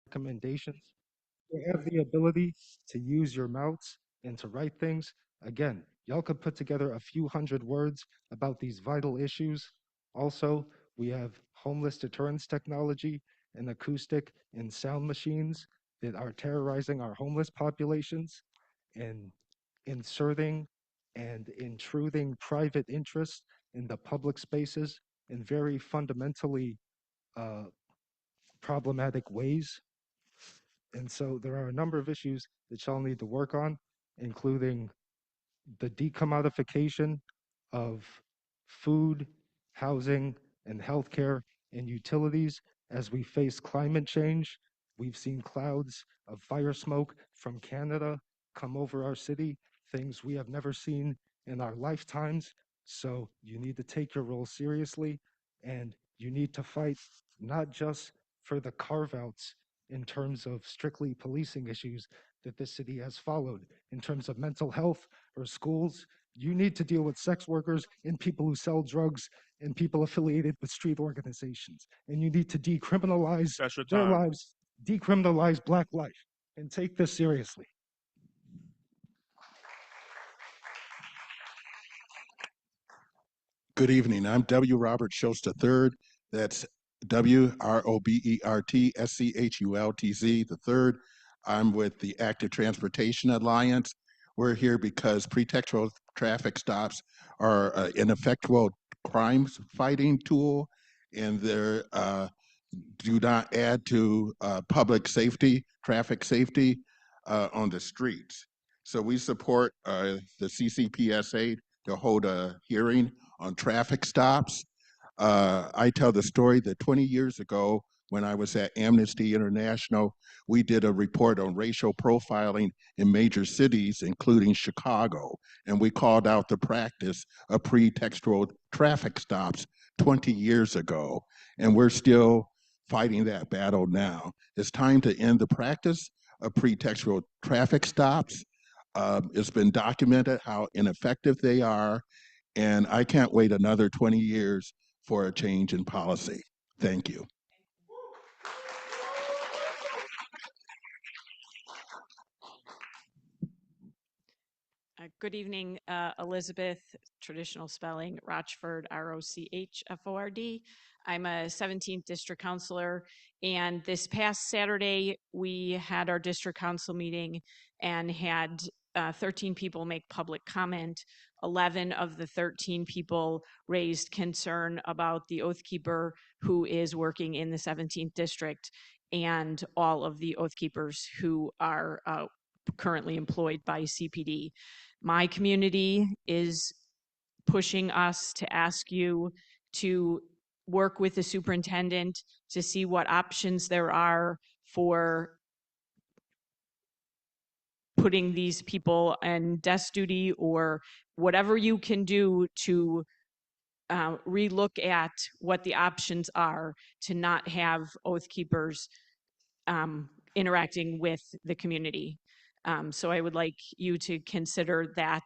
recommendations. You have the ability to use your mouths and to write things. Again, y'all could put together a few hundred words about these vital issues. Also, we have homeless deterrence technology and acoustic and sound machines that are terrorizing our homeless populations and inserting and intruding private interest in the public spaces in very fundamentally uh, problematic ways. And so there are a number of issues that y'all need to work on, including the decommodification of food, housing, and healthcare and utilities as we face climate change. We've seen clouds of fire smoke from Canada come over our city, things we have never seen in our lifetimes. So you need to take your role seriously and you need to fight not just for the carve outs in terms of strictly policing issues that this city has followed in terms of mental health or schools. You need to deal with sex workers and people who sell drugs and people affiliated with street organizations. And you need to decriminalize That's your their time. lives, decriminalize Black life, and take this seriously. Good evening. I'm W. Robert Schultz III. That's WROBERT SCHULTZ III. I'm with the Active Transportation Alliance. We're here because pretextual traffic stops are an ineffectual crime fighting tool, and they do not add to public safety, traffic safety on the streets. So we support the CCPSA to hold a hearing on traffic stops. I tell the story that 20 years ago, when I was at Amnesty International, we did a report on racial profiling in major cities, including Chicago, and we called out the practice of pretextual traffic stops 20 years ago, and we're still fighting that battle now. It's time to end the practice of pretextual traffic stops. It's been documented how ineffective they are, and I can't wait another 20 years for a change in policy. Thank you. Good evening, Elizabeth, traditional spelling, Rochford, Rochford. I'm a 17th district counselor, and this past Saturday, we had our district council meeting and had 13 people make public comment. 11 of the 13 people raised concern about the oath keeper who is working in the 17th district and all of the oath keepers who are currently employed by CPD. My community is pushing us to ask you to work with the superintendent to see what options there are for putting these people in desk duty or whatever you can do to relook at what the options are to not have oath keepers interacting with the community. So I would like you to consider that.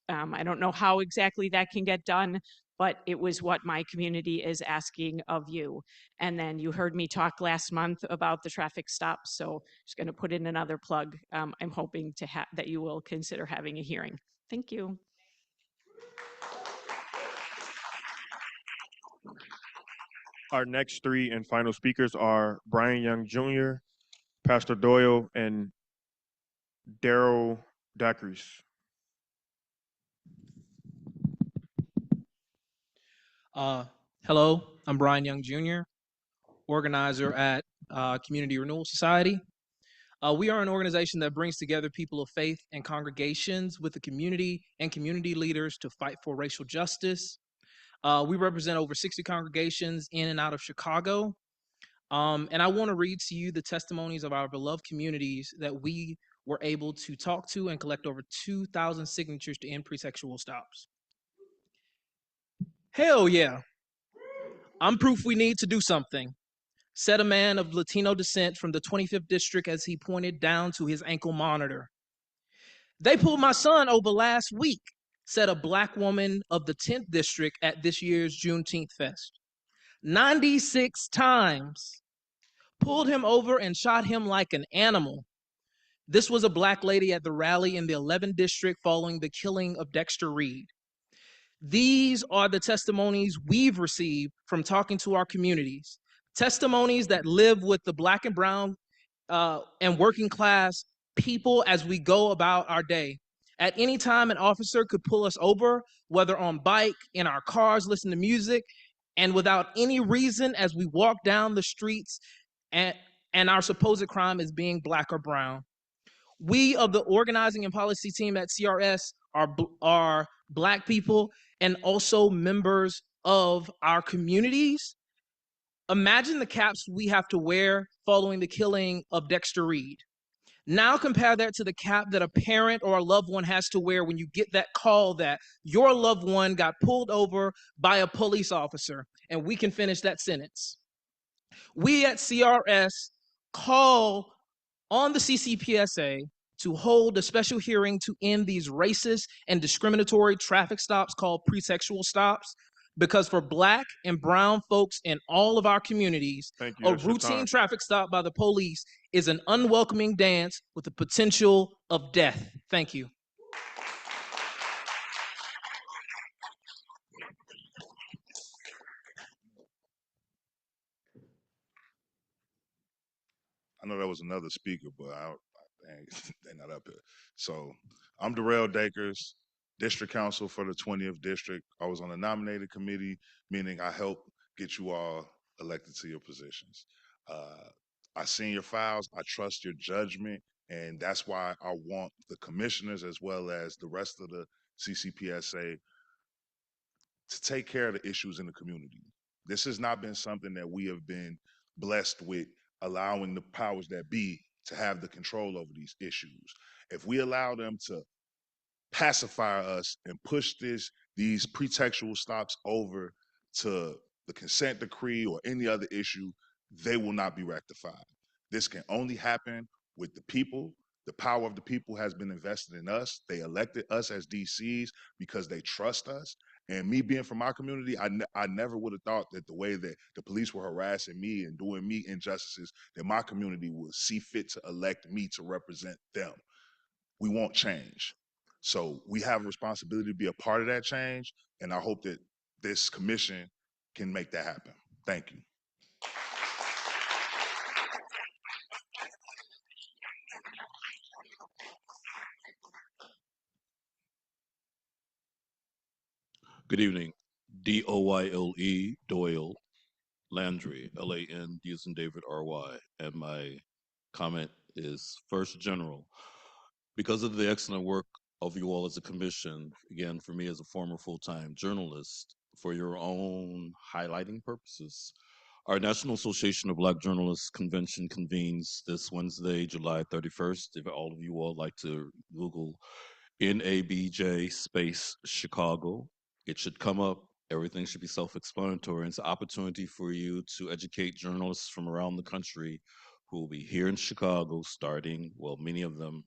I don't know how exactly that can get done, but it was what my community is asking of you. And then you heard me talk last month about the traffic stops, so just going to put in another plug. I'm hoping to that you will consider having a hearing. Thank you. Our next three and final speakers are Brian Young Jr., Pastor Doyle, and Daryl Dacres. Hello, I'm Brian Young Jr., organizer at Community Renewal Society. We are an organization that brings together people of faith and congregations with the community and community leaders to fight for racial justice. We represent over 60 congregations in and out of Chicago. And I want to read to you the testimonies of our beloved communities that we were able to talk to and collect over 2,000 signatures to end pretextual stops. Hell yeah. I'm proof we need to do something, said a man of Latino descent from the 25th district as he pointed down to his ankle monitor. They pulled my son over last week, said a Black woman of the 10th district at this year's Juneteenth Fest. 96 times. pulled him over and shot him like an animal. This was a Black lady at the rally in the 11th district following the killing of Dexter Reed. These are the testimonies we've received from talking to our communities, testimonies that live with the Black and brown and working class people as we go about our day. At any time, an officer could pull us over, whether on bike, in our cars, listen to music, and without any reason as we walk down the streets, and, and our supposed crime is being Black or brown. We of the organizing and policy team at CRS are Black people and also members of our communities. Imagine the caps we have to wear following the killing of Dexter Reed. Now compare that to the cap that a parent or a loved one has to wear when you get that call that your loved one got pulled over by a police officer. And we can finish that sentence. We at CRS call on the CCPSA to hold a special hearing to end these racist and discriminatory traffic stops called pretextual stops. Because for Black and brown folks in all of our communities, Thank you. a That's your routine time. traffic stop by the police is an unwelcoming dance with the potential of death. Thank you. I know that was another speaker, but they're not up here. So I'm Darrell Dakers, District Council for the 20th District. I was on the nominated committee, meaning I helped get you all elected to your positions. I seen your files. I trust your judgment, and that's why I want the commissioners as well as the rest of the CCPSA to take care of the issues in the community. This has not been something that we have been blessed with, allowing the powers that be to have the control over these issues. If we allow them to pacify us and push these pretextual stops over to the consent decree or any other issue, they will not be rectified. This can only happen with the people. The power of the people has been invested in us. They elected us as DCs because they trust us. And me being from my community, I never would have thought that the way that the police were harassing me and doing me injustices, that my community would see fit to elect me to represent them. We won't change. So we have a responsibility to be a part of that change. And I hope that this commission can make that happen. Thank you. Good evening. Doyle, Doyle Landry, Land, as in David, RY. And my comment is first general. Because of the excellent work of you all as a commission, again, for me as a former full-time journalist, for your own highlighting purposes, our National Association of Black Journalists Convention convenes this Wednesday, July 31st. If all of you all like to Google NABJ space Chicago, it should come up. Everything should be self-explanatory. It's an opportunity for you to educate journalists from around the country who will be here in Chicago starting, well, many of them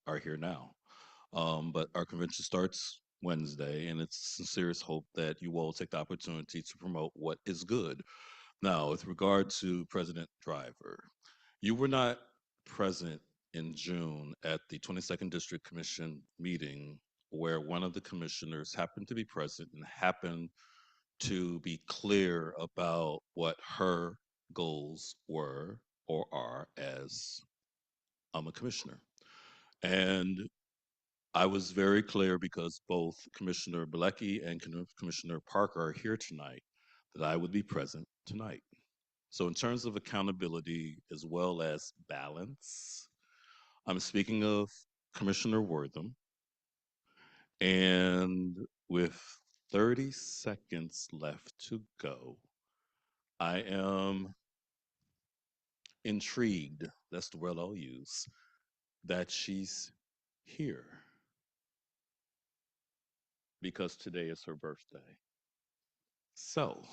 are here now. But our convention starts Wednesday, and it's sincerest hope that you all take the opportunity to promote what is good. Now, with regard to President Driver, you were not present in June at the 22nd District Commission meeting where one of the commissioners happened to be present and happened to be clear about what her goals were or are as a commissioner. And I was very clear because both Commissioner Bilecki and Commissioner Parker are here tonight that I would be present tonight. So, in terms of accountability as well as balance, I'm speaking of Commissioner Wortham. And with 30 seconds left to go, I am intrigued, that's the word I'll use, that she's here because today is her birthday. So,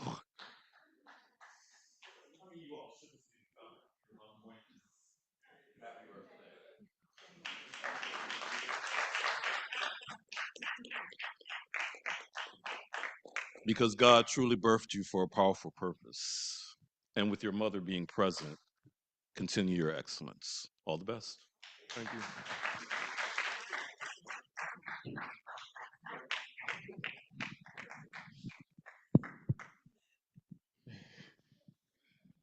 because God truly birthed you for a powerful purpose. And with your mother being present, continue your excellence. All the best. Thank you.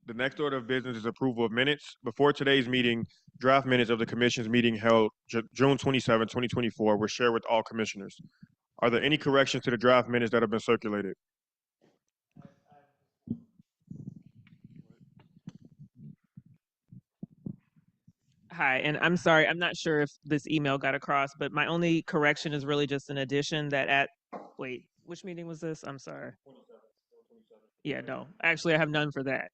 The next order of business is approval of minutes. Before today's meeting, draft minutes of the commission's meeting held June 27, 2024 were shared with all commissioners. Are there any corrections to the draft minutes that have been circulated? Hi, and I'm sorry, I'm not sure if this email got across, but my only correction is really just an addition that wait, which meeting was this? I'm sorry. Yeah, no, actually I have none for that.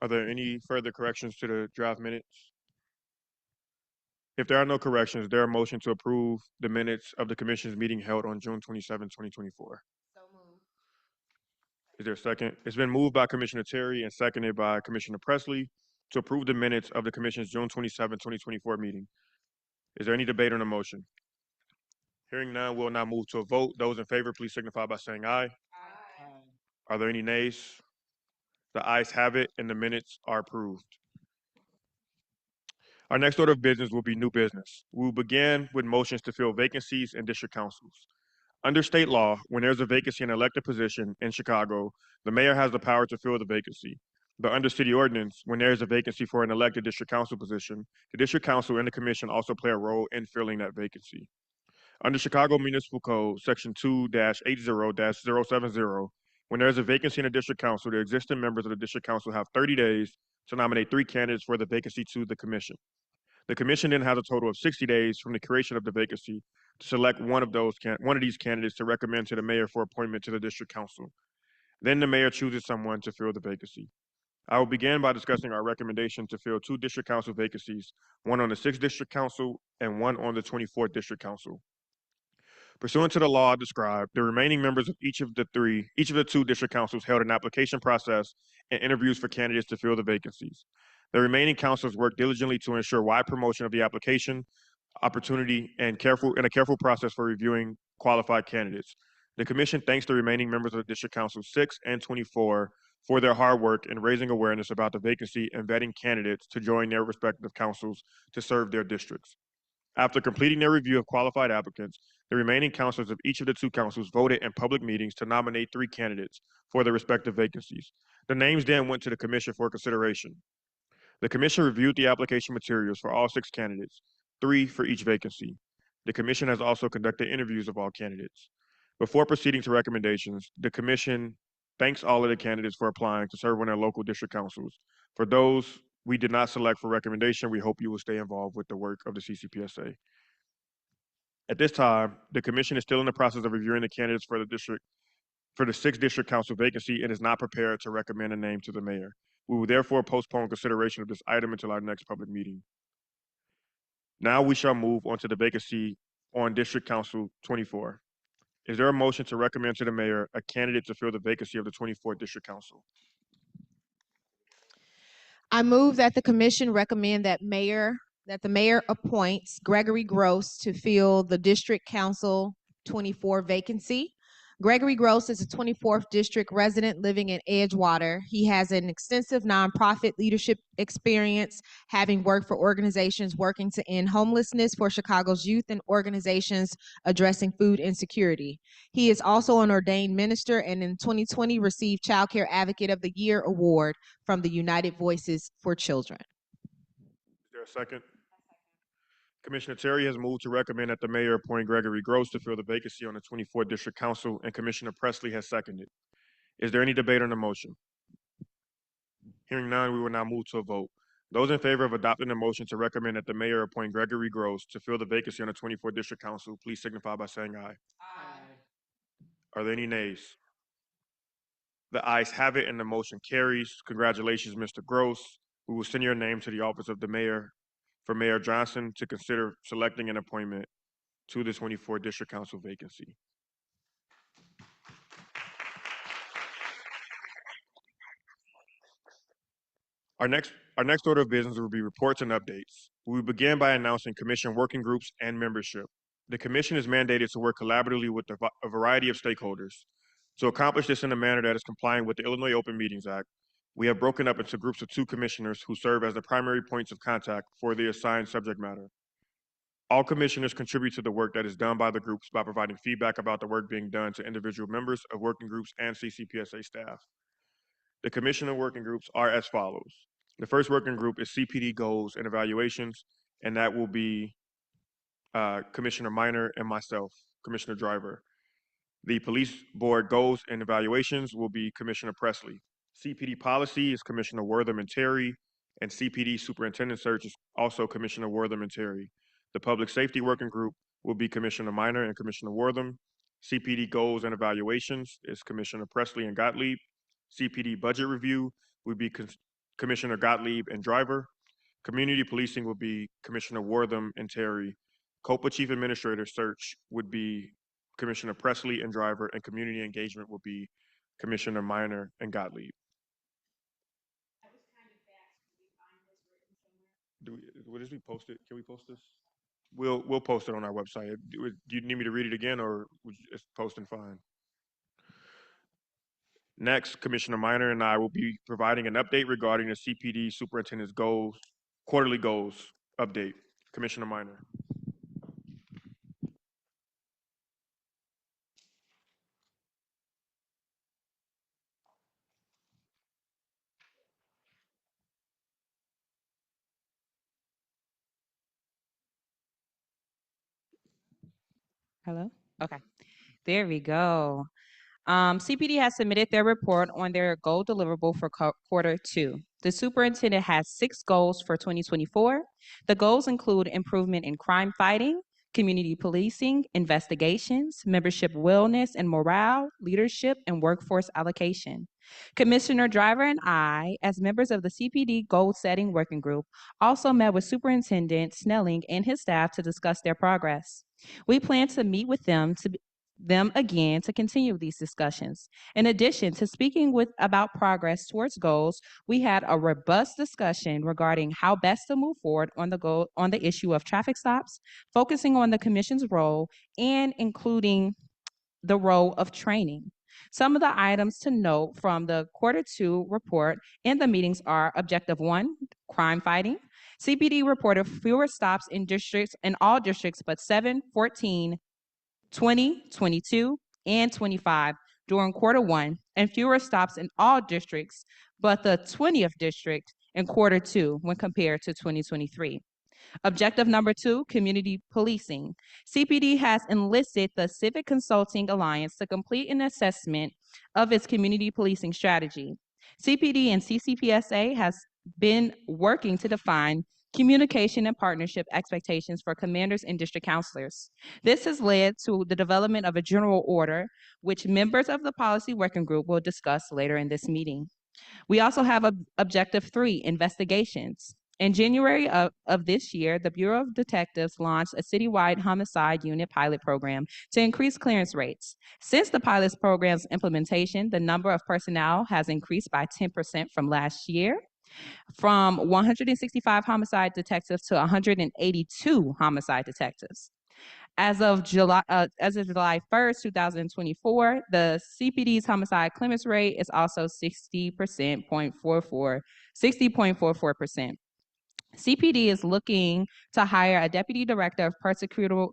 Are there any further corrections to the draft minutes? If there are no corrections, there a motion to approve the minutes of the commission's meeting held on June 27, 2024. So moved. Is there a second? It's been moved by Commissioner Terry and seconded by Commissioner Presley to approve the minutes of the commission's June 27, 2024 meeting. Is there any debate on the motion? Hearing none, we'll now move to a vote. Those in favor, please signify by saying aye. Aye. Are there any nays? The ayes have it, and the minutes are approved. Our next order of business will be new business. We will begin with motions to fill vacancies in district councils. Under state law, when there's a vacancy in an elected position in Chicago, the mayor has the power to fill the vacancy. But under city ordinance, when there is a vacancy for an elected district council position, the district council and the commission also play a role in filling that vacancy. Under Chicago Municipal Code, Section 2-80-070, when there is a vacancy in a district council, the existing members of the district council have 30 days to nominate 3 candidates for the vacancy to the commission. The commission then has a total of 60 days from the creation of the vacancy to select one of these candidates to recommend to the mayor for appointment to the district council. Then the mayor chooses someone to fill the vacancy. I will begin by discussing our recommendation to fill 2 district council vacancies, one on the 6th district council and one on the 24th district council. Pursuant to the law described, the remaining members of each of the 2 district councils held an application process and interviews for candidates to fill the vacancies. The remaining councils worked diligently to ensure wide promotion of the application, opportunity, and a careful process for reviewing qualified candidates. The commission thanks the remaining members of the district council 6 and 24 for their hard work in raising awareness about the vacancy and vetting candidates to join their respective councils to serve their districts. After completing their review of qualified applicants, the remaining councilors of each of the 2 councils voted in public meetings to nominate 3 candidates for their respective vacancies. The names then went to the commission for consideration. The commission reviewed the application materials for all 6 candidates, 3 for each vacancy. The commission has also conducted interviews of all candidates. Before proceeding to recommendations, the commission thanks all of the candidates for applying to serve on their local district councils. For those we did not select for recommendation, we hope you will stay involved with the work of the CCPSA. At this time, the commission is still in the process of reviewing the candidates for the 6th district council vacancy and is not prepared to recommend a name to the mayor. We will therefore postpone consideration of this item until our next public meeting. Now we shall move on to the vacancy on District Council 24. Is there a motion to recommend to the mayor a candidate to fill the vacancy of the 24th District Council? I move that the commission recommend that the mayor appoints Gregory Gross to fill the District Council 24 vacancy. Gregory Gross is a 24th district resident living in Edgewater. He has an extensive nonprofit leadership experience, having worked for organizations working to end homelessness for Chicago's youth and organizations addressing food insecurity. He is also an ordained minister and in 2020 received Child Care Advocate of the Year award from the United Voices for Children. Is there a second? Commissioner Terry has moved to recommend that the mayor appoint Gregory Gross to fill the vacancy on the 24th District Council, and Commissioner Presley has seconded. Is there any debate on the motion? Hearing none, we will now move to a vote. Those in favor of adopting the motion to recommend that the mayor appoint Gregory Gross to fill the vacancy on the 24th District Council, please signify by saying aye. Aye. Are there any nays? The ayes have it and the motion carries. Congratulations, Mr. Gross. We will send your name to the office of the mayor for Mayor Johnson to consider selecting an appointment to the 24th District Council vacancy. Our next order of business will be reports and updates. We will begin by announcing commission working groups and membership. The commission is mandated to work collaboratively with a variety of stakeholders. To accomplish this in a manner that is compliant with the Illinois Open Meetings Act, we have broken up into groups of 2 commissioners who serve as the primary points of contact for the assigned subject matter. All commissioners contribute to the work that is done by the groups by providing feedback about the work being done to individual members of working groups and CCPSA staff. The commissioner working groups are as follows. The first working group is CPD goals and evaluations, and that will be Commissioner Minor and myself, Commissioner Driver. The police board goals and evaluations will be Commissioner Presley. CPD policy is Commissioner Wortham and Terry, and CPD superintendent search is also Commissioner Wortham and Terry. The public safety working group will be Commissioner Minor and Commissioner Wortham. CPD goals and evaluations is Commissioner Presley and Gottlieb. CPD budget review would be Commissioner Gottlieb and Driver. Community policing will be Commissioner Wortham and Terry. COPA chief administrator search would be Commissioner Presley and Driver, and community engagement will be Commissioner Minor and Gottlieb. Will this be posted? Can we post this? We'll post it on our website. Do you need me to read it again, or would you just post and fine? Next, Commissioner Minor and I will be providing an update regarding the CPD superintendent's goals, quarterly goals update. Commissioner Minor. Hello? Okay. There we go. CPD has submitted their report on their goal deliverable for quarter 2. The superintendent has 6 goals for 2024. The goals include improvement in crime fighting, community policing, investigations, membership wellness and morale, leadership, and workforce allocation. Commissioner Driver and I, as members of the CPD goal setting working group, also met with Superintendent Snelling and his staff to discuss their progress. We plan to meet with them again to continue these discussions. In addition to speaking about progress towards goals, we had a robust discussion regarding how best to move forward on the issue of traffic stops, focusing on the commission's role and including the role of training. Some of the items to note from the quarter 2 report in the meetings are objective 1, crime fighting. CPD reported fewer stops in all districts but 7, 14, 20, 22, and 25 during quarter 1, and fewer stops in all districts but the 20th district in quarter 2 when compared to 2023. Objective number 2, community policing. CPD has enlisted the Civic Consulting Alliance to complete an assessment of its community policing strategy. CPD and CCPSA has been working to define communication and partnership expectations for commanders and district counselors. This has led to the development of a general order, which members of the policy working group will discuss later in this meeting. We also have objective 3, investigations. In January of this year, the Bureau of Detectives launched a citywide homicide unit pilot program to increase clearance rates. Since the pilot program's implementation, the number of personnel has increased by 10% from last year, from 165 homicide detectives to 182 homicide detectives. As of July 1st, 2024, the CPD's homicide clearance rate is also 60.44%. CPD is looking to hire a deputy director of prosecutorial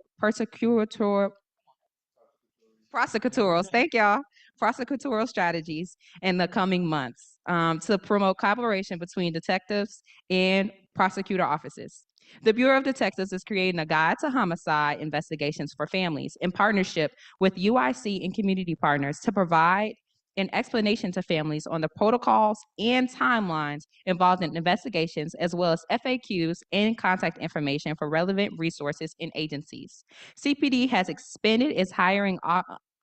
strategies in the coming months to promote collaboration between detectives and prosecutor offices. The Bureau of Detectives is creating a guide to homicide investigations for families in partnership with UIC and community partners to provide an explanation to families on the protocols and timelines involved in investigations, as well as FAQs and contact information for relevant resources and agencies. CPD has expanded its hiring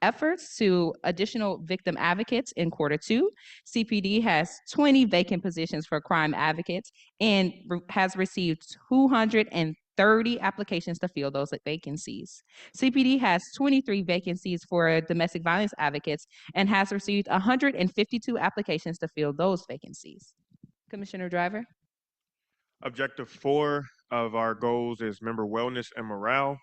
efforts to additional victim advocates in quarter 2. CPD has 20 vacant positions for crime advocates and has received 230 applications to fill those vacancies. CPD has 23 vacancies for domestic violence advocates and has received 152 applications to fill those vacancies. Commissioner Driver? Objective 4 of our goals is member wellness and morale.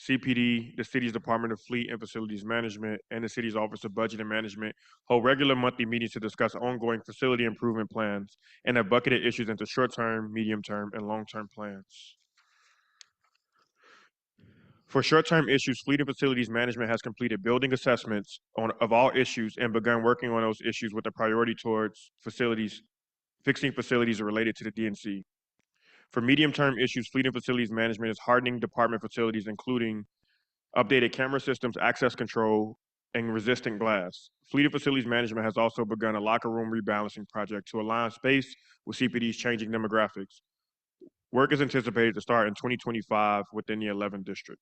CPD, the city's Department of Fleet and Facilities Management, and the city's Office of Budget and Management hold regular monthly meetings to discuss ongoing facility improvement plans and have bucketed issues into short-term, medium-term, and long-term plans. For short-term issues, Fleet and Facilities Management has completed building assessments of all issues and begun working on those issues with a priority towards fixing facilities related to the DNC. For medium-term issues, Fleet and Facilities Management is hardening department facilities, including updated camera systems, access control, and resistant glass. Fleet and Facilities Management has also begun a locker room rebalancing project to align space with CPD's changing demographics. Work is anticipated to start in 2025 within the 11th district.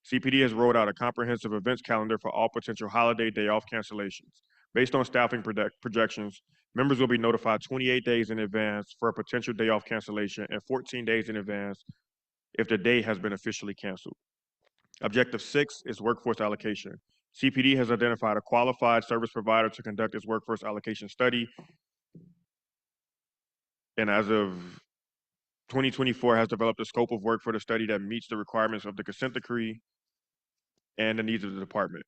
CPD has rolled out a comprehensive events calendar for all potential holiday day off cancellations. Based on staffing projections, members will be notified 28 days in advance for a potential day off cancellation and 14 days in advance if the day has been officially canceled. Objective 6 is workforce allocation. CPD has identified a qualified service provider to conduct its workforce allocation study, and as of 2024 has developed a scope of work for the study that meets the requirements of the consent decree and the needs of the department.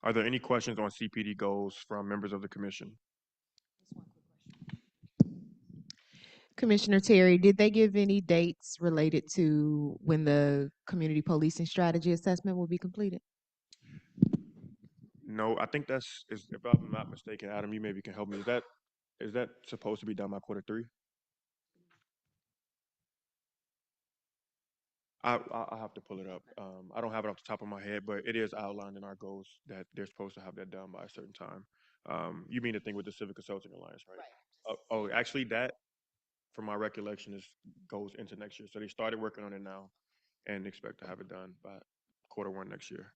Are there any questions on CPD goals from members of the commission? Commissioner Terry, did they give any dates related to when the community policing strategy assessment will be completed? No, I think if I'm not mistaken, Adam, you maybe can help me. Is that supposed to be done by Q3? I'll have to pull it up. I don't have it off the top of my head, but it is outlined in our goals that they're supposed to have that done by a certain time. You mean the thing with the Civic Consulting Alliance, right? Actually, that, from my recollection, goes into next year. So they started working on it now and expect to have it done by Q1 next year.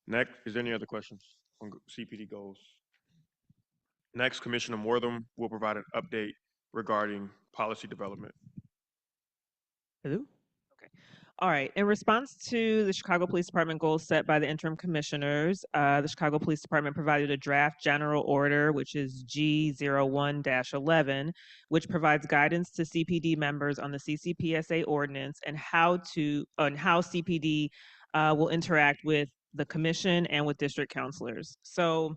Next, is there any other questions on CPD goals? Next, Commissioner Wortham will provide an update regarding policy development. Hello? Okay. All right. In response to the Chicago Police Department goals set by the interim commissioners, the Chicago Police Department provided a draft general order, which is G01-11, which provides guidance to CPD members on the CCPSA ordinance and how CPD will interact with the commission and with district counselors. So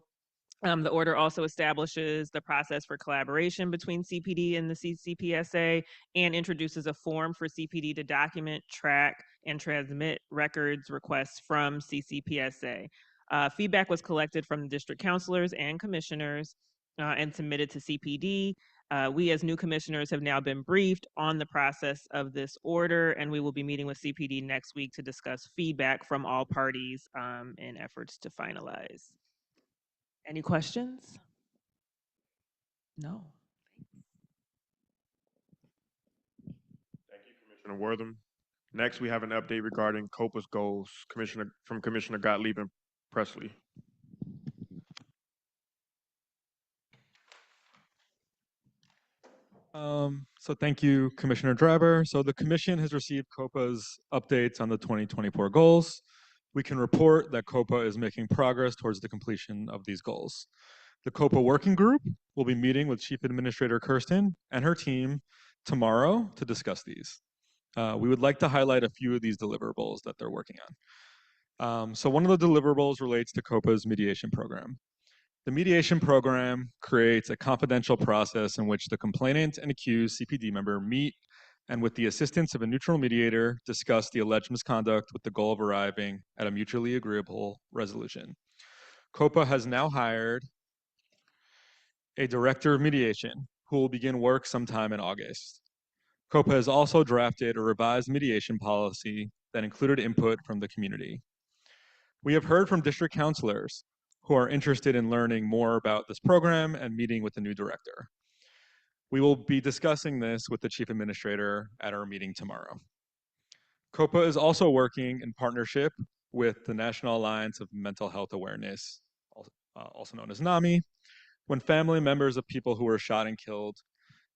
the order also establishes the process for collaboration between CPD and the CCPSA and introduces a form for CPD to document, track, and transmit records requests from CCPSA. Feedback was collected from the district counselors and commissioners and submitted to CPD. We as new commissioners have now been briefed on the process of this order, and we will be meeting with CPD next week to discuss feedback from all parties in efforts to finalize. Any questions? No. Thank you, Commissioner Wortham. Next, we have an update regarding COPA's goals, from Commissioner Gottlieb and Presley. So thank you, Commissioner Driver. So the commission has received COPA's updates on the 2024 goals. We can report that COPA is making progress towards the completion of these goals. The COPA working group will be meeting with Chief Administrator Kirsten and her team tomorrow to discuss these. We would like to highlight a few of these deliverables that they're working on. So one of the deliverables relates to COPA's mediation program. The mediation program creates a confidential process in which the complainant and accused CPD member meet and, with the assistance of a neutral mediator, discuss the alleged misconduct with the goal of arriving at a mutually agreeable resolution. COPA has now hired a director of mediation who will begin work sometime in August. COPA has also drafted a revised mediation policy that included input from the community. We have heard from district counselors who are interested in learning more about this program and meeting with the new director. We will be discussing this with the chief administrator at our meeting tomorrow. COPA is also working in partnership with the National Alliance of Mental Health Awareness, also known as NAMI. When family members of people who were shot and killed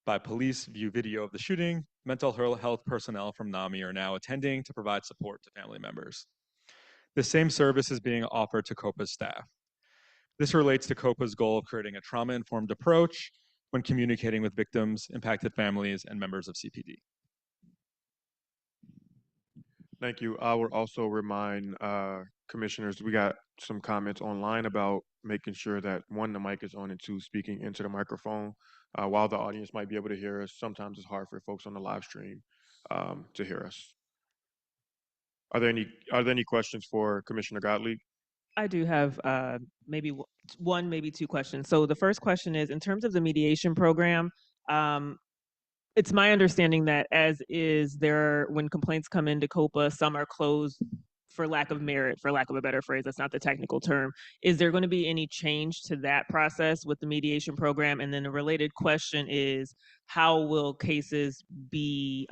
by police view video of the shooting, mental health personnel from NAMI are now attending to provide support to family members. The same service is being offered to COPA's staff. This relates to COPA's goal of creating a trauma-informed approach when communicating with victims, impacted families, and members of CPD. Thank you. I would also remind commissioners, we got some comments online about making sure that one, the mic is on, and two, speaking into the microphone. While the audience might be able to hear us, sometimes it's hard for folks on the live stream to hear us. Are there any questions for Commissioner Gottlieb? I do have maybe one, maybe two questions. So the first question is, in terms of the mediation program, it's my understanding that as is there, when complaints come into COPA, some are closed for lack of merit, for lack of a better phrase. That's not the technical term. Is there going to be any change to that process with the mediation program? And then the related question is, how will cases be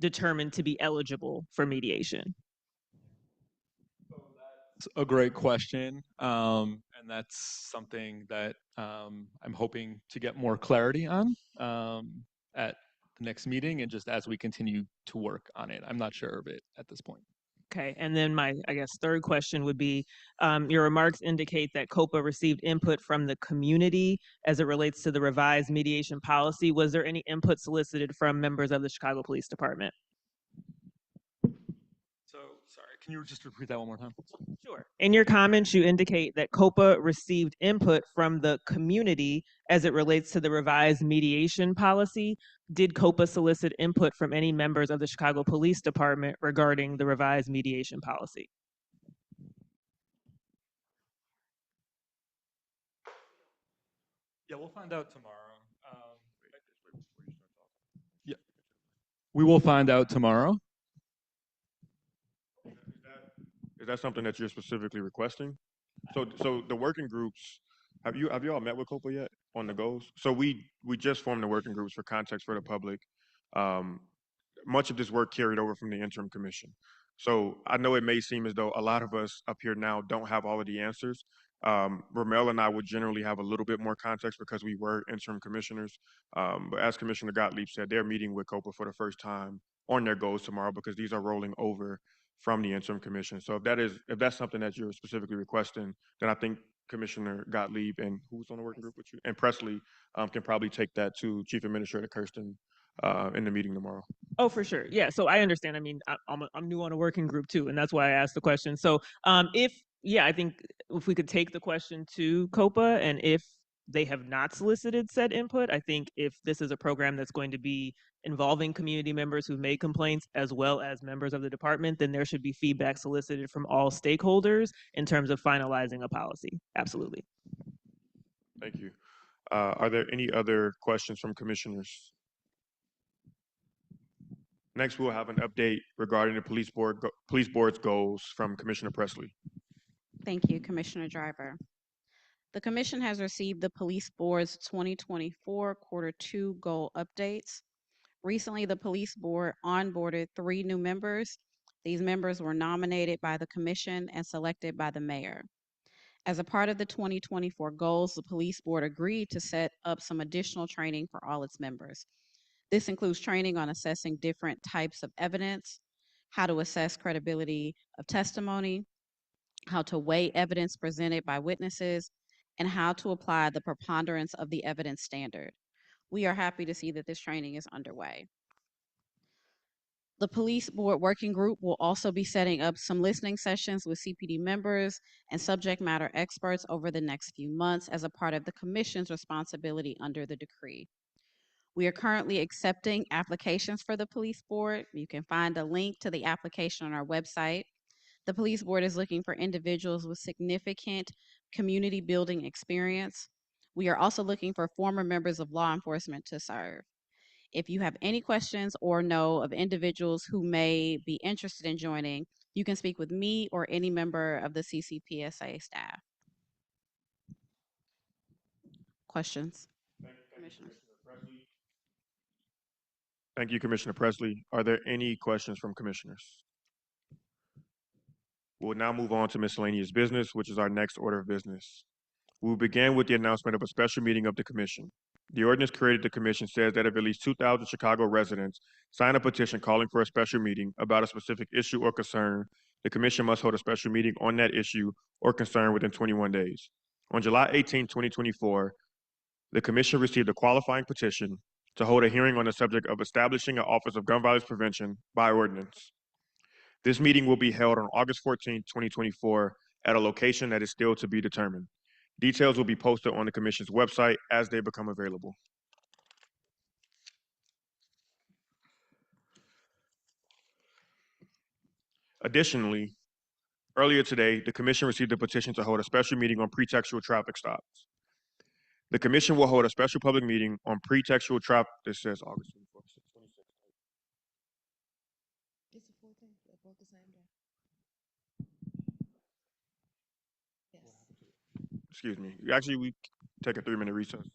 determined to be eligible for mediation? It's a great question, and that's something that I'm hoping to get more clarity on at the next meeting, and just as we continue to work on it. I'm not sure of it at this point. Okay, and then my, I guess, third question would be, your remarks indicate that COPA received input from the community as it relates to the revised mediation policy. Was there any input solicited from members of the Chicago Police Department? So, sorry, can you just repeat that one more time? Sure. In your comments, you indicate that COPA received input from the community as it relates to the revised mediation policy. Did COPA solicit input from any members of the Chicago Police Department regarding the revised mediation policy? Yeah, we'll find out tomorrow. Yeah, we will find out tomorrow. Is that something that you're specifically requesting? So the working groups, have you all met with COPA yet on the goals? So we just formed the working groups for context for the public. Um, Much of this work carried over from the interim commission. So I know it may seem as though a lot of us up here now don't have all of the answers. Ramel and I would generally have a little bit more context because we were interim commissioners. But as Commissioner Gottlieb said, they're meeting with COPA for the first time on their goals tomorrow because these are rolling over from the interim commission. So if that's something that you're specifically requesting, then I think Commissioner Gottlieb and who's on the working group with you, and Presley can probably take that to Chief Administrator Kirsten in the meeting tomorrow. Oh, for sure. Yeah. So I understand. I mean, I'm new on a working group too, and that's why I asked the question. So I think if we could take the question to COPA, and if they have not solicited said input, I think if this is a program that's going to be involving community members who've made complaints as well as members of the department, then there should be feedback solicited from all stakeholders in terms of finalizing a policy. Absolutely. Thank you. Are there any other questions from commissioners? Next, we'll have an update regarding the police board's goals from Commissioner Presley. Thank you, Commissioner Driver. The Commission has received the Police Board's 2024 Q2 goal updates. Recently, the Police Board onboarded 3 new members. These members were nominated by the Commission and selected by the Mayor. As a part of the 2024 goals, the Police Board agreed to set up some additional training for all its members. This includes training on assessing different types of evidence, how to assess credibility of testimony, how to weigh evidence presented by witnesses, and how to apply the preponderance of the evidence standard. We are happy to see that this training is underway. The Police Board Working Group will also be setting up some listening sessions with CPD members and subject matter experts over the next few months as a part of the Commission's responsibility under the decree. We are currently accepting applications for the Police Board. You can find a link to the application on our website. The Police Board is looking for individuals with significant community building experience. We are also looking for former members of law enforcement to serve. If you have any questions or know of individuals who may be interested in joining, you can speak with me or any member of the CCPSA staff. Questions? Commissioners? Thank you, Commissioner Presley. Are there any questions from commissioners? We'll now move on to miscellaneous business, which is our next order of business. We will begin with the announcement of a special meeting of the Commission. The ordinance created the Commission says that if at least 2,000 Chicago residents sign a petition calling for a special meeting about a specific issue or concern, the Commission must hold a special meeting on that issue or concern within 21 days. On July 18, 2024, the Commission received a qualifying petition to hold a hearing on the subject of establishing an Office of Gun Violence Prevention by ordinance. This meeting will be held on August 14, 2024 at a location that is still to be determined. Details will be posted on the Commission's website as they become available. Additionally, earlier today, the Commission received a petition to hold a special meeting on pretextual traffic stops. The Commission will hold a special public meeting on pretextual traffic. This says August 24th, 26th. It's the 14th. They're both the same day. Yes. Excuse me. Actually, we take a 3-minute recess.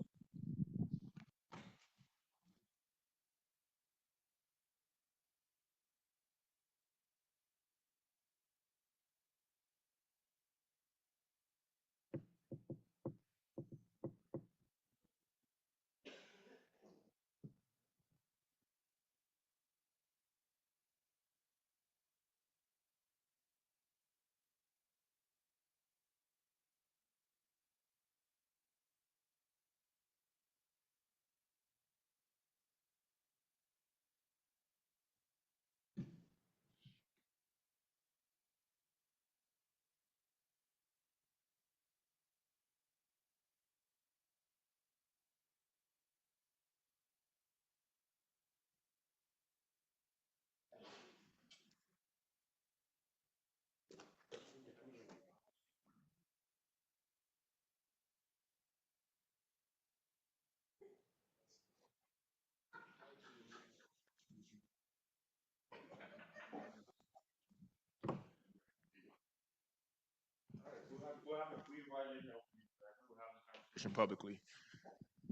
Publicly.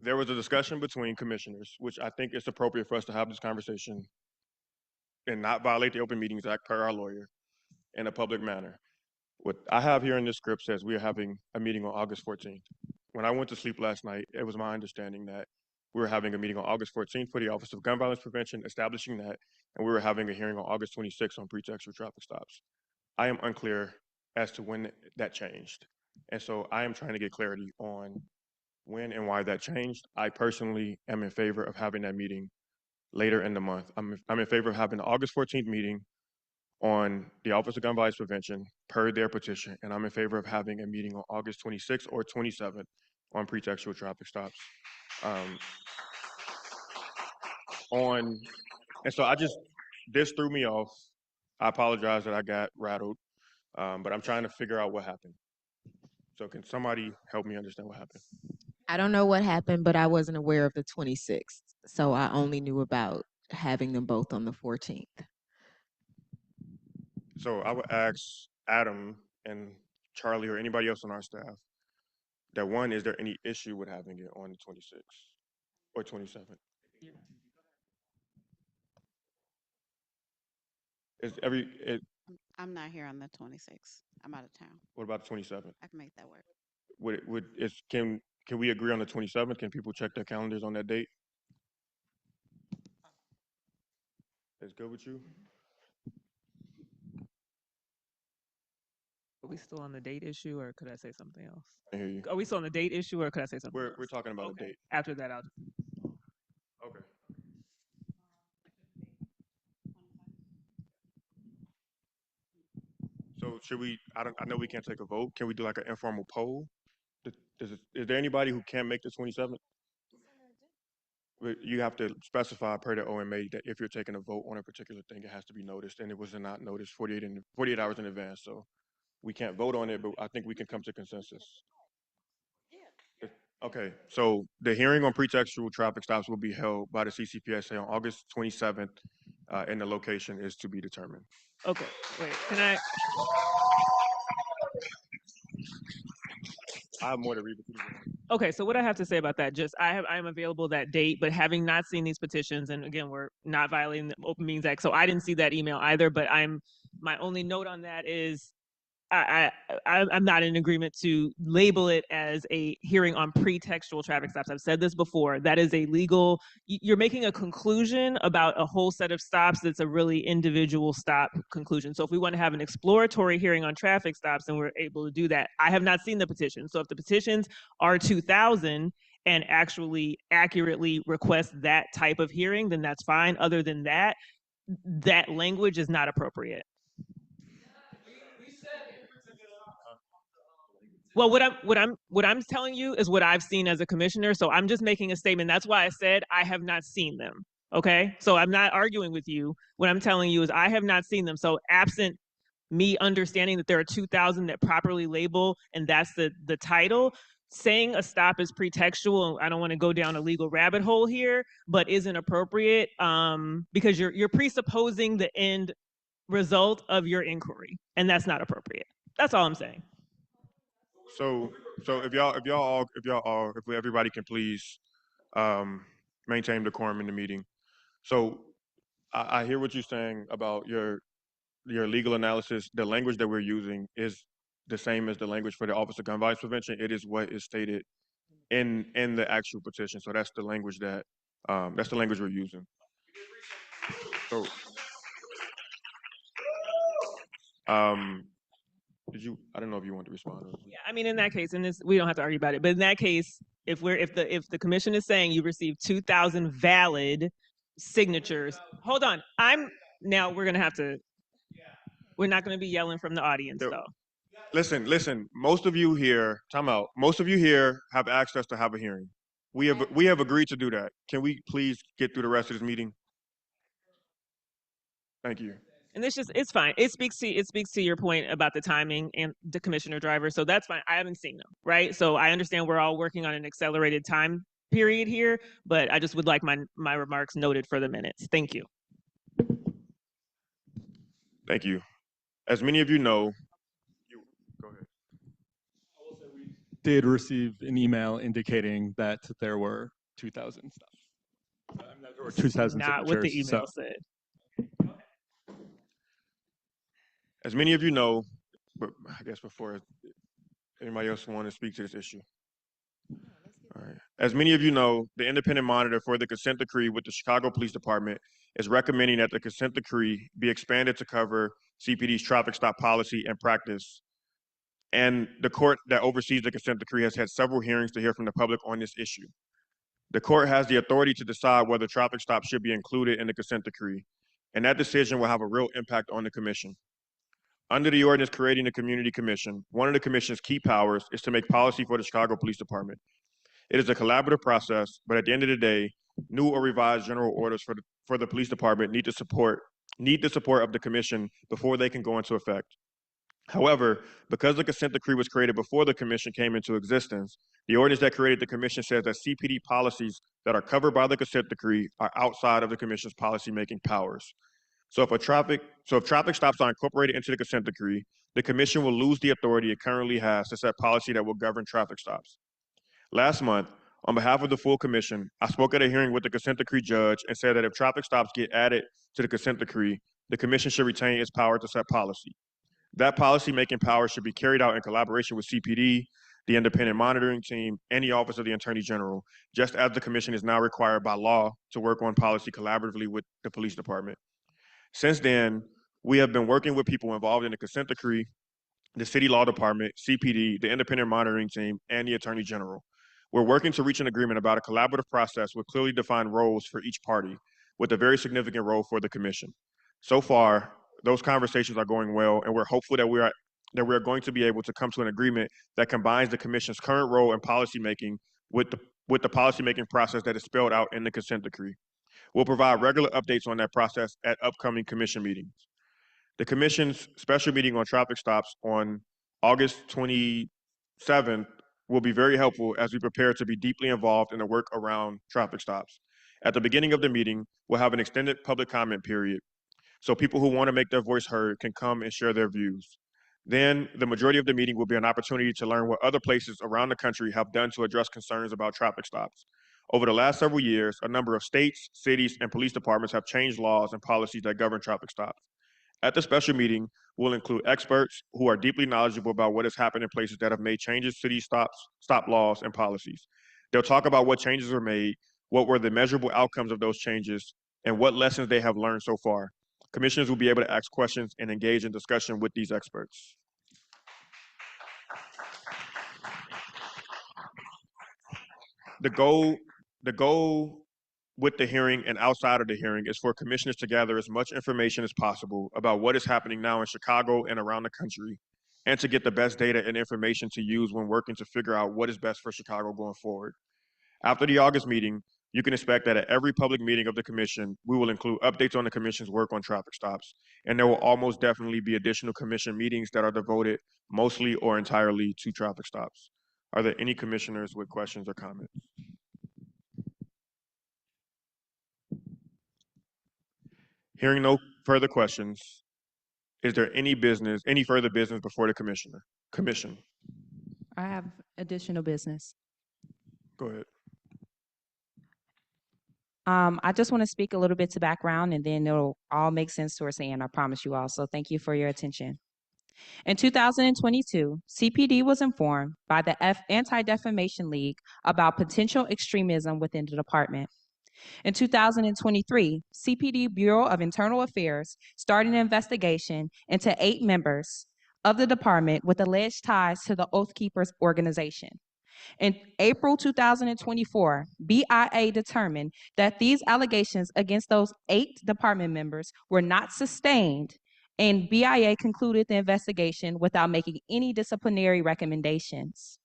There was a discussion between commissioners, which I think it's appropriate for us to have this conversation and not violate the Open Meetings Act per our lawyer in a public manner. What I have here in this script says we are having a meeting on August 14th. When I went to sleep last night, it was my understanding that we were having a meeting on August 14th for the Office of Gun Violence Prevention, establishing that, and we were having a hearing on August 26th on pretextual traffic stops. I am unclear as to when that changed. And so I am trying to get clarity on when and why that changed. I personally am in favor of having that meeting later in the month. I'm in favor of having the August 14th meeting on the Office of Gun Violence Prevention per their petition, and I'm in favor of having a meeting on August 26th or 27th on pretextual traffic stops. And so this threw me off. I apologize that I got rattled, but I'm trying to figure out what happened. So can somebody help me understand what happened? I don't know what happened, but I wasn't aware of the 26th. So I only knew about having them both on the 14th. So I would ask Adam and Charlie or anybody else on our staff that one, is there any issue with having it on the 26th or 27th? I'm not here on the 26th. I'm out of town. What about the 27th? I can make that work. Can we agree on the 27th? Can people check their calendars on that date? It's good with you? Are we still on the date issue, or could I say something else? I hear you. Are we still on the date issue, or could I say something else? We're talking about a date. After that, I'll. Okay. So should we, I know we can't take a vote. Can we do like an informal poll? Is there anybody who can't make the 27th? You have to specify per the OMA that if you're taking a vote on a particular thing, it has to be noticed, and it was not noticed 48 hours in advance. So we can't vote on it, but I think we can come to consensus. Okay, so the hearing on pretextual traffic stops will be held by the CCPSA on August 27th, and the location is to be determined. Okay, wait, can I have more to read. Okay, so what I have to say about that, just I am available that date, but having not seen these petitions, and again, we're not violating the Open Meetings Act, so I didn't see that email either. But my only note on that is I'm not in agreement to label it as a hearing on pretextual traffic stops. I've said this before. That is a legal, you're making a conclusion about a whole set of stops that's a really individual stop conclusion. So if we want to have an exploratory hearing on traffic stops, then we're able to do that. I have not seen the petition. So if the petitions are 2000 and actually accurately request that type of hearing, then that's fine. Other than that, that language is not appropriate. Well, what I'm telling you is what I've seen as a commissioner. So I'm just making a statement. That's why I said I have not seen them. Okay. So I'm not arguing with you. What I'm telling you is I have not seen them. So absent me understanding that there are 2,000 that properly label and that's the title, saying a stop is pretextual, and I don't want to go down a legal rabbit hole here, but isn't appropriate because you're presupposing the end result of your inquiry, and that's not appropriate. That's all I'm saying. So if everybody can please maintain decorum in the meeting. So I hear what you're saying about your legal analysis. The language that we're using is the same as the language for the Office of Gun Violence Prevention. It is what is stated in the actual petition. So that's the language we're using. So I don't know if you want to respond. Yeah, I mean, in that case, and this we don't have to argue about it, but in that case, if the commission is saying you received 2,000 valid signatures, hold on, we're gonna have to. We're not gonna be yelling from the audience though. Listen. Most of you here, time out. Most of you here have asked us to have a hearing. We have agreed to do that. Can we please get through the rest of this meeting? Thank you. And it's fine. It speaks to your point about the timing and the commissioner driver. So that's fine. I haven't seen them, right? So I understand we're all working on an accelerated time period here, but I just would like my remarks noted for the minutes. Thank you. Thank you. As many of you know, go ahead. Did receive an email indicating that there were 2,000 stuff. There were 2,000 Not what the email said. As many of you know, but I guess before anybody else want to speak to this issue. All right. As many of you know, the independent monitor for the consent decree with the Chicago Police Department is recommending that the consent decree be expanded to cover CPD's traffic stop policy and practice. And the court that oversees the consent decree has had several hearings to hear from the public on this issue. The court has the authority to decide whether traffic stops should be included in the consent decree, and that decision will have a real impact on the commission. Under the ordinance creating the Community Commission, one of the commission's key powers is to make policy for the Chicago Police Department. It is a collaborative process, but at the end of the day, new or revised general orders for the police department need the support of the commission before they can go into effect. However, because the consent decree was created before the commission came into existence, the ordinance that created the commission says that CPD policies that are covered by the consent decree are outside of the commission's policymaking powers. So if traffic stops are incorporated into the consent decree, the commission will lose the authority it currently has to set policy that will govern traffic stops. Last month, on behalf of the full commission, I spoke at a hearing with the consent decree judge and said that if traffic stops get added to the consent decree, the commission should retain its power to set policy. That policy-making power should be carried out in collaboration with CPD, the independent monitoring team, and the Office of the Attorney General, just as the commission is now required by law to work on policy collaboratively with the police department. Since then, we have been working with people involved in the consent decree, the city law department, CPD, the independent monitoring team, and the Attorney General. We're working to reach an agreement about a collaborative process with clearly defined roles for each party, with a very significant role for the commission. So far, those conversations are going well, and we're hopeful that we are going to be able to come to an agreement that combines the commission's current role in policymaking with the policymaking process that is spelled out in the consent decree. We'll provide regular updates on that process at upcoming commission meetings. The commission's special meeting on traffic stops on August 27th will be very helpful as we prepare to be deeply involved in the work around traffic stops. At the beginning of the meeting, we'll have an extended public comment period, so people who want to make their voice heard can come and share their views. Then the majority of the meeting will be an opportunity to learn what other places around the country have done to address concerns about traffic stops. Over the last several years, a number of states, cities, and police departments have changed laws and policies that govern traffic stops. At the special meeting, we'll include experts who are deeply knowledgeable about what has happened in places that have made changes to these stop laws and policies. They'll talk about what changes were made, what were the measurable outcomes of those changes, and what lessons they have learned so far. Commissioners will be able to ask questions and engage in discussion with these experts. The goal with the hearing and outside of the hearing is for commissioners to gather as much information as possible about what is happening now in Chicago and around the country, and to get the best data and information to use when working to figure out what is best for Chicago going forward. After the August meeting, you can expect that at every public meeting of the commission, we will include updates on the commission's work on traffic stops, and there will almost definitely be additional commission meetings that are devoted mostly or entirely to traffic stops. Are there any commissioners with questions or comments? Hearing no further questions, is there any further business before the commission? I have additional business. Go ahead. I just want to speak a little bit to background, and then it'll all make sense towards the end, I promise you all. So thank you for your attention. In 2022, CPD was informed by the Anti-Defamation League about potential extremism within the department. In 2023, CPD Bureau of Internal Affairs started an investigation into 8 members of the department with alleged ties to the Oath Keepers organization. In April 2024, BIA determined that these allegations against those 8 department members were not sustained, and BIA concluded the investigation without making any disciplinary recommendations.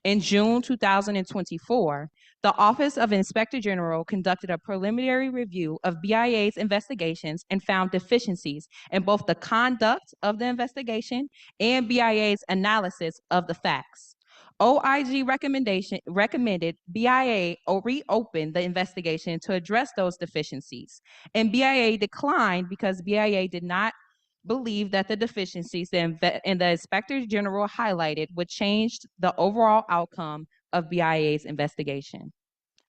In June 2024, the Office of Inspector General conducted a preliminary review of BIA's investigations and found deficiencies in both the conduct of the investigation and BIA's analysis of the facts. OIG recommended BIA reopen the investigation to address those deficiencies, and BIA declined because BIA did not believe that the deficiencies and the Inspector General highlighted would change the overall outcome of BIA's investigation.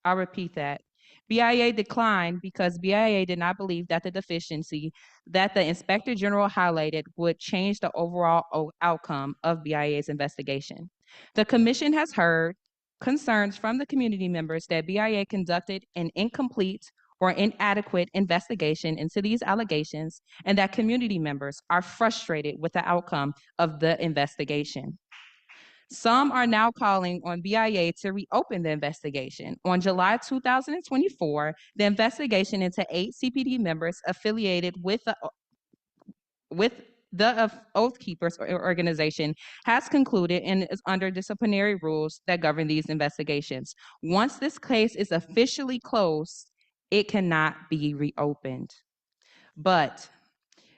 I'll repeat that. BIA declined because BIA did not believe that the deficiency that the Inspector General highlighted would change the overall outcome of BIA's investigation. The Commission has heard concerns from the community members that BIA conducted an incomplete or inadequate investigation into these allegations, and that community members are frustrated with the outcome of the investigation. Some are now calling on BIA to reopen the investigation. On July 2024, the investigation into 8 CPD members affiliated with the Oath Keepers organization has concluded and is under disciplinary rules that govern these investigations. Once this case is officially closed, it cannot be reopened. But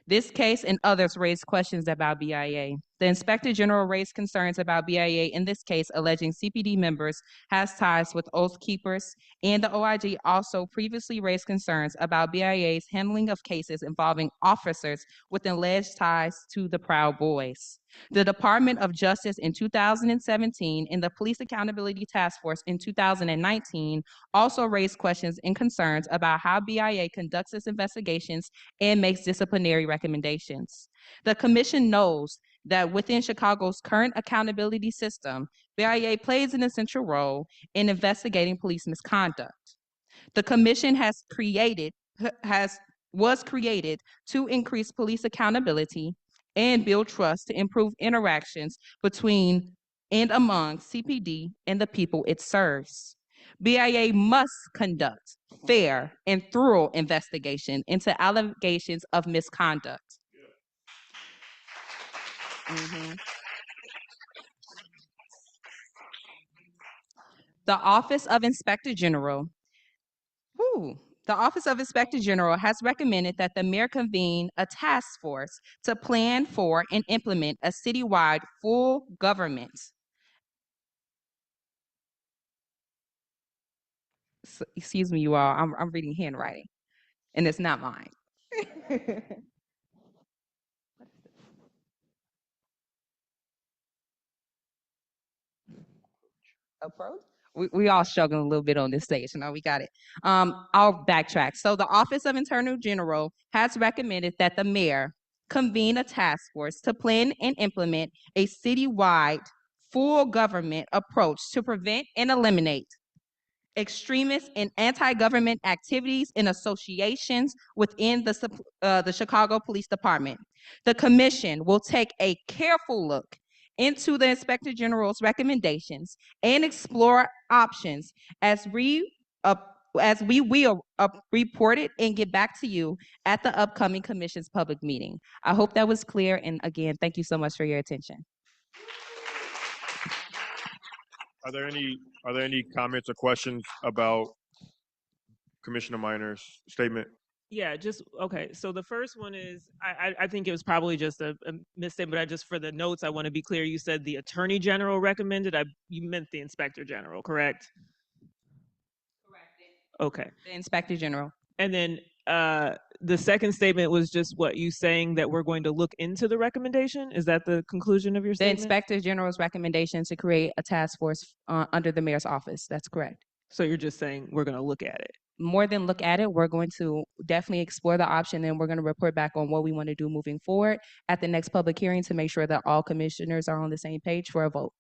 this case and others raised questions about BIA. The Inspector General raised concerns about BIA in this case, alleging CPD members has ties with Oath Keepers, and the OIG also previously raised concerns about BIA's handling of cases involving officers with alleged ties to the Proud Boys. The Department of Justice in 2017 and the Police Accountability Task Force in 2019 also raised questions and concerns about how BIA conducts its investigations and makes disciplinary recommendations. The Commission knows that within Chicago's current accountability system, BIA plays an essential role in investigating police misconduct. The Commission was created to increase police accountability and build trust to improve interactions between and among CPD and the people it serves. BIA must conduct fair and thorough investigation into allegations of misconduct. The Office of Inspector General has recommended that the mayor convene a task force to plan for and implement a citywide full government. Excuse me, you all, I'm reading handwriting, and it's not mine. Approach? We all struggling a little bit on this stage. No, we got it. I'll backtrack. So the Office of Attorney General has recommended that the mayor convene a task force to plan and implement a citywide full government approach to prevent and eliminate extremist and anti-government activities and associations within the Chicago Police Department. The Commission will take a careful look into the Inspector General's recommendations and explore options as as we will report it and get back to you at the upcoming commission's public meeting. I hope that was clear. And again, thank you so much for your attention. Are there any comments or questions about Commissioner Minor's statement? Yeah, just okay. So the first one is I think it was probably just a mistake, but I just for the notes I want to be clear. You said the Attorney General recommended. You meant the Inspector General, correct? Okay. The Inspector General. And then the second statement was just what you saying that we're going to look into the recommendation. Is that the conclusion of your The statement? Inspector General's recommendation to create a task force under the mayor's office. That's correct. So you're just saying we're going to look at it. More than look at it, we're going to definitely explore the option, and we're going to report back on what we want to do moving forward at the next public hearing to make sure that all commissioners are on the same page for a vote.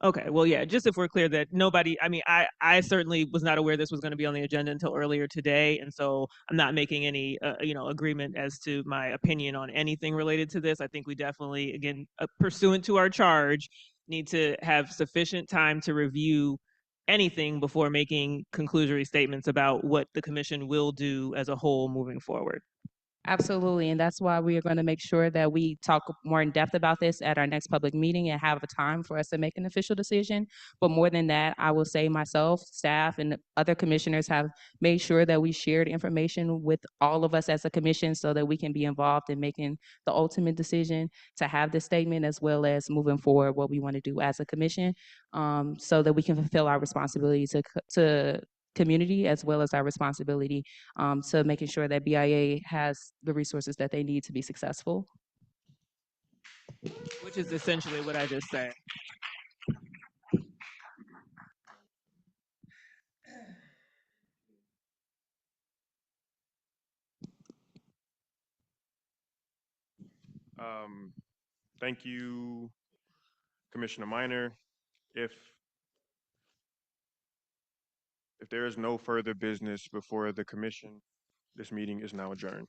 Okay, well, yeah, just if we're clear that nobody, I mean, I certainly was not aware this was going to be on the agenda until earlier today. And so I'm not making any, agreement as to my opinion on anything related to this. I think we definitely, again, pursuant to our charge, need to have sufficient time to review anything before making conclusory statements about what the commission will do as a whole moving forward. Absolutely, and that's why we are going to make sure that we talk more in depth about this at our next public meeting and have a time for us to make an official decision. But more than that, I will say myself, staff, and other commissioners have made sure that we shared information with all of us as a commission so that we can be involved in making the ultimate decision to have this statement as well as moving forward what we want to do as a commission, so that we can fulfill our responsibility to community as well as our responsibility to making sure that BIA has the resources that they need to be successful. Which is essentially what I just said. Thank you, Commissioner Minor. If there is no further business before the commission, this meeting is now adjourned.